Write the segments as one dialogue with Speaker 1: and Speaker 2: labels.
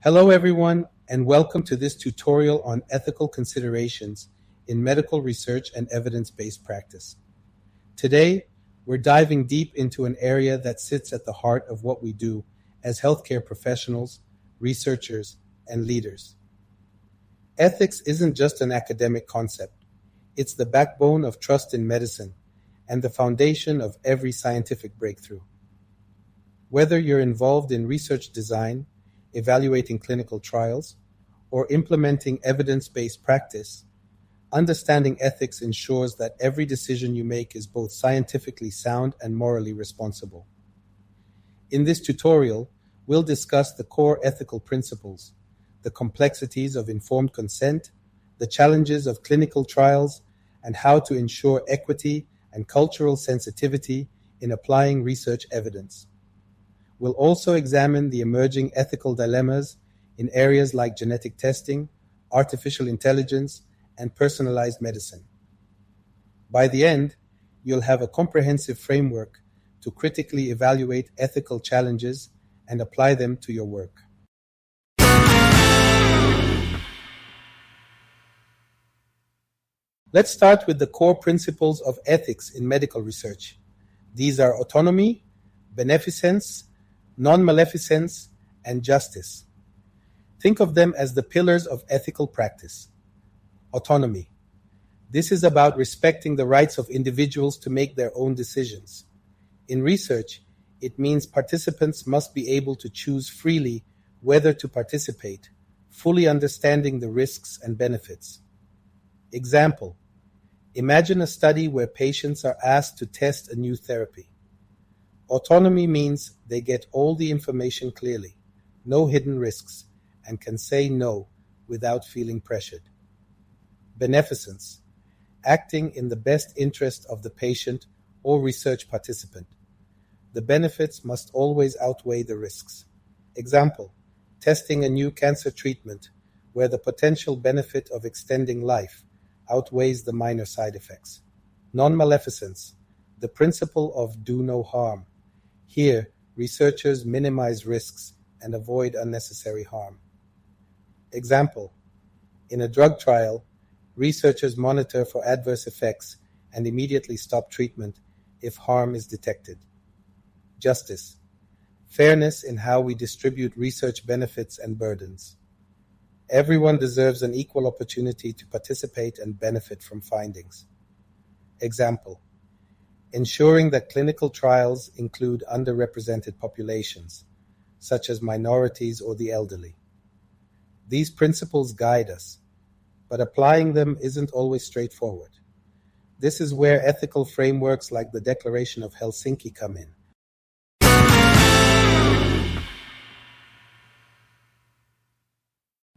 Speaker 1: Hello everyone, and welcome to this tutorial on ethical considerations in medical research and evidence-based practice. Today, we're diving deep into an area that sits at the heart of what we do as healthcare professionals, researchers, and leaders. Ethics isn't just an academic concept. It's the backbone of trust in medicine and the foundation of every scientific breakthrough. Whether you're involved in research design, evaluating clinical trials, or implementing evidence-based practice, understanding ethics ensures that every decision you make is both scientifically sound and morally responsible. In this tutorial, we'll discuss the core ethical principles, the complexities of informed consent, the challenges of clinical trials, and how to ensure equity and cultural sensitivity in applying research evidence. We'll also examine the emerging ethical dilemmas in areas like genetic testing, artificial intelligence, and personalized medicine. By the end, you'll have a comprehensive framework to critically evaluate ethical challenges and apply them to your work. Let's start with the core principles of ethics in medical research. These are autonomy, beneficence, non-maleficence, and justice. Think of them as the pillars of ethical practice. Autonomy. This is about respecting the rights of individuals to make their own decisions. In research, it means participants must be able to choose freely whether to participate, fully understanding the risks and benefits. Example: imagine a study where patients are asked to test a new therapy. Autonomy means they get all the information clearly, no hidden risks, and can say no without feeling pressured. Beneficence, acting in the best interest of the patient or research participant. The benefits must always outweigh the risks. Example, testing a new cancer treatment where the potential benefit of extending life outweighs the minor side effects. Non-maleficence, the principle of do no harm. Here, researchers minimize risks and avoid unnecessary harm. Example: in a drug trial, researchers monitor for adverse effects and immediately stop treatment if harm is detected. Justice: fairness in how we distribute research benefits and burdens. Everyone deserves an equal opportunity to participate and benefit from findings. Example: ensuring that clinical trials include underrepresented populations, such as minorities or the elderly. These principles guide us, but applying them isn't always straightforward. This is where ethical frameworks like the Declaration of Helsinki come in.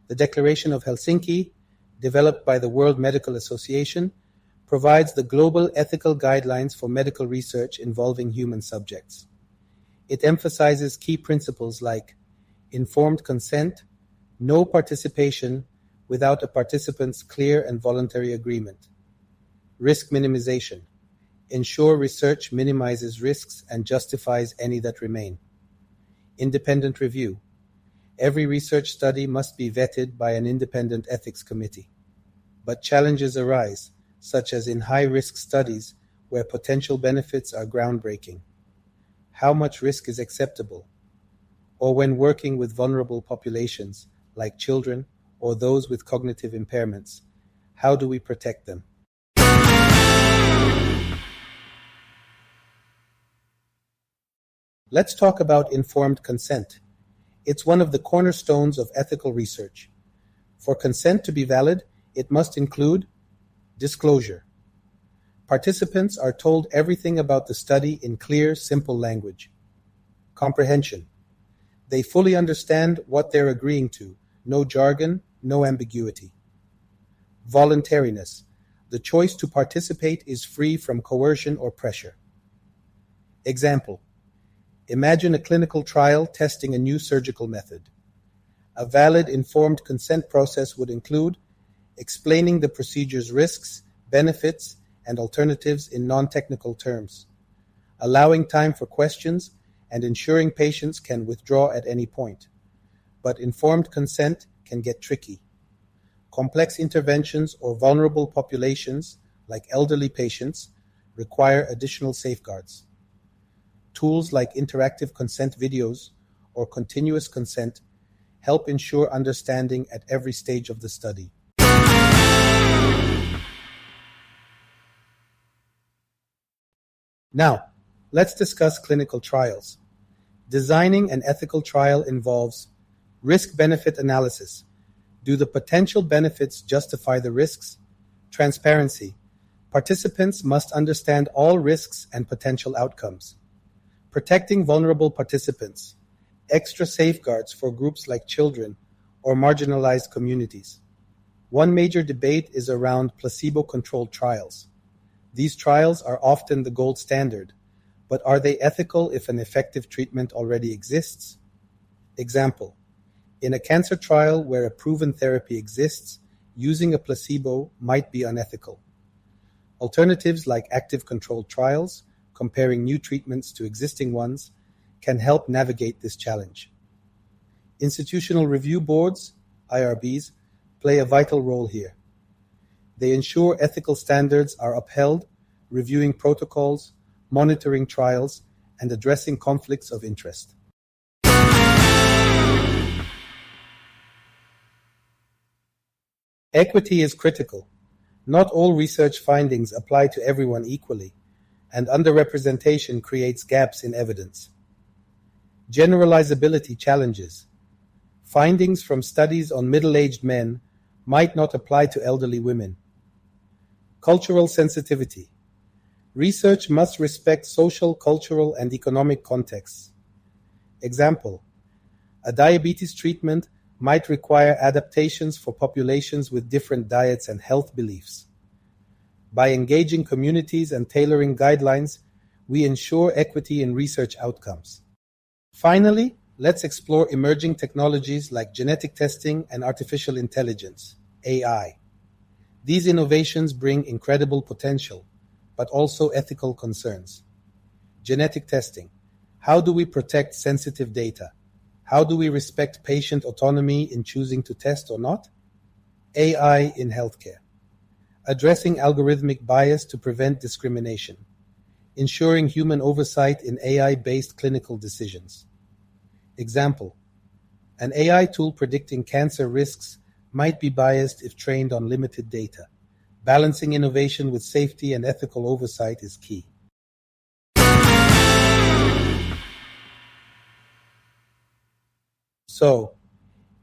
Speaker 1: The Declaration of Helsinki, developed by the World Medical Association, provides the global ethical guidelines for medical research involving human subjects. It emphasizes key principles like informed consent, no participation without a participant's clear and voluntary agreement, risk minimization, ensure research minimizes risks and justifies any that remain, independent review, every research study must be vetted by an independent ethics committee, but challenges arise, such as in high-risk studies where potential benefits are groundbreaking. How much risk is acceptable? Or when working with vulnerable populations, like children or those with cognitive impairments, how do we protect them? Let's talk about informed consent. It's one of the cornerstones of ethical research. For consent to be valid, it must include disclosure. Participants are told everything about the study in clear, simple language. Comprehension. They fully understand what they're agreeing to. No jargon, no ambiguity. Voluntariness. The choice to participate is free from coercion or pressure. Example: imagine a clinical trial testing a new surgical method. A valid informed consent process would include explaining the procedure's risks, benefits, and alternatives in non-technical terms, allowing time for questions, and ensuring patients can withdraw at any point. but informed consent can get tricky. Complex interventions or vulnerable populations, like elderly patients, require additional safeguards. Tools like interactive consent videos or continuous consent help ensure understanding at every stage of the study. Now, let's discuss clinical trials. Designing an ethical trial involves risk-benefit analysis. Do the potential benefits justify the risks? Transparency. Participants must understand all risks and potential outcomes. Protecting vulnerable participants. Extra safeguards for groups like children or marginalized communities. One major debate is around placebo-controlled trials. These trials are often the gold standard, but are they ethical if an effective treatment already exists? Example: in a cancer trial where a proven therapy exists, using a placebo might be unethical. Alternatives like active controlled trials, comparing new treatments to existing ones, can help navigate this challenge. Institutional review boards, IRBs, play a vital role here. They ensure ethical standards are upheld, reviewing protocols, monitoring trials, and addressing conflicts of interest. Equity is critical. Not all research findings apply to everyone equally, and underrepresentation creates gaps in evidence. Generalizability challenges. Findings from studies on middle-aged men might not apply to elderly women. Cultural sensitivity. Research must respect social, cultural, and economic contexts. Example: a diabetes treatment might require adaptations for populations with different diets and health beliefs. By engaging communities and tailoring guidelines, we ensure equity in research outcomes. Finally, let's explore emerging technologies like genetic testing and artificial intelligence, AI. These innovations bring incredible potential, but also ethical concerns. Genetic testing. How do we protect sensitive data? How do we respect patient autonomy in choosing to test or not? AI in healthcare. Addressing algorithmic bias to prevent discrimination. Ensuring human oversight in AI-based clinical decisions. Example: an AI tool predicting cancer risks might be biased if trained on limited data. Balancing innovation with safety and ethical oversight is key. So,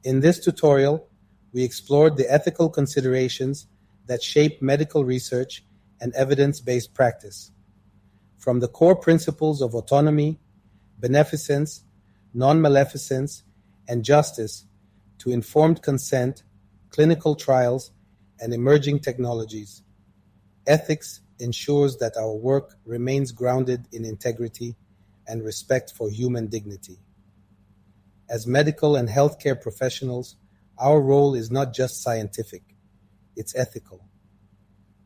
Speaker 1: in this tutorial, we explored the ethical considerations that shape medical research and evidence-based practice. From the core principles of autonomy, beneficence, non-maleficence, and justice to informed consent, clinical trials, and emerging technologies, ethics ensures that our work remains grounded in integrity and respect for human dignity. As medical and healthcare professionals, our role is not just scientific, it's ethical.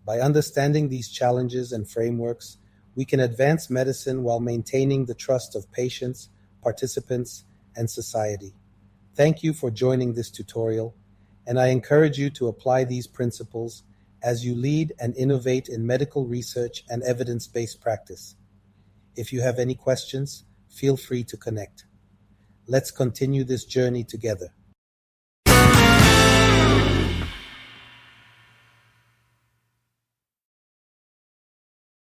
Speaker 1: By understanding these challenges and frameworks, we can advance medicine while maintaining the trust of patients, participants, and society. Thank you for joining this tutorial, and I encourage you to apply these principles as you lead and innovate in medical research and evidence-based practice. If you have any questions, feel free to connect. Let's continue this journey together.